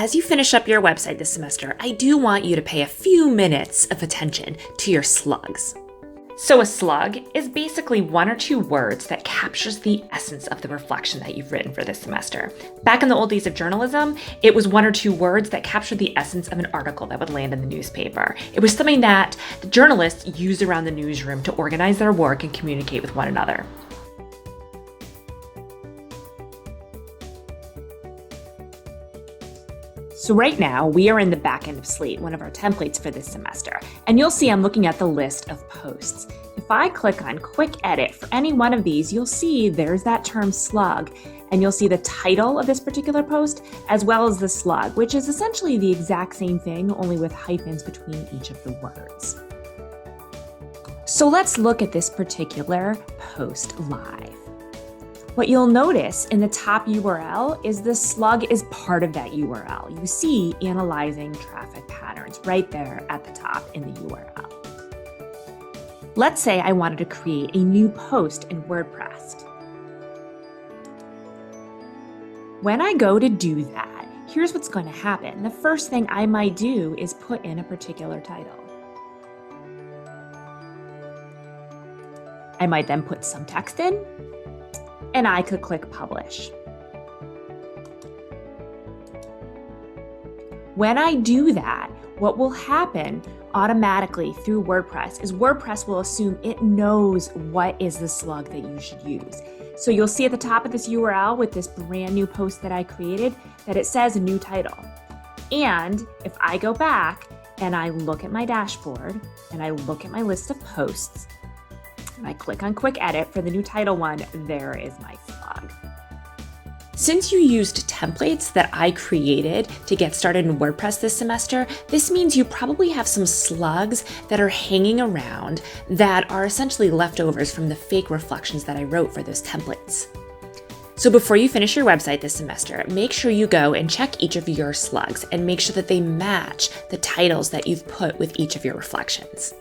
as you finish up your website this semester, I do want you to pay a few minutes of attention to your slugs. So a slug is basically one or two words that captures the essence of the reflection that you've written for this semester. Back in the old days of journalism, it was one or two words that captured the essence of an article that would land in the newspaper. It was something that the journalists used around the newsroom to organize their work and communicate with one another. So right now, we are in the back end of Slate, one of our templates for this semester, and you'll see I'm looking at the list of posts. If I click on Quick Edit for any one of these, you'll see there's that term slug, and you'll see the title of this particular post, as well as the slug, which is essentially the exact same thing, only with hyphens between each of the words. So let's look at this particular post live. What you'll notice in the top URL is the slug is part of that URL. You see analyzing traffic patterns right there at the top in the URL. Let's say I wanted to create a new post in WordPress. When I go to do that, here's what's going to happen. The first thing I might do is put in a particular title. I might then put some text in, and I could click publish. When I do that, what will happen automatically through WordPress is WordPress will assume it knows what is the slug that you should use. So you'll see at the top of this URL with this brand new post that I created that it says new title. And if I go back and I look at my dashboard and I look at my list of posts, and I click on Quick Edit for the new title one, there is my slug. Since you used templates that I created to get started in WordPress this semester, this means you probably have some slugs that are hanging around that are essentially leftovers from the fake reflections that I wrote for those templates. So before you finish your website this semester, make sure you go and check each of your slugs and make sure that they match the titles that you've put with each of your reflections.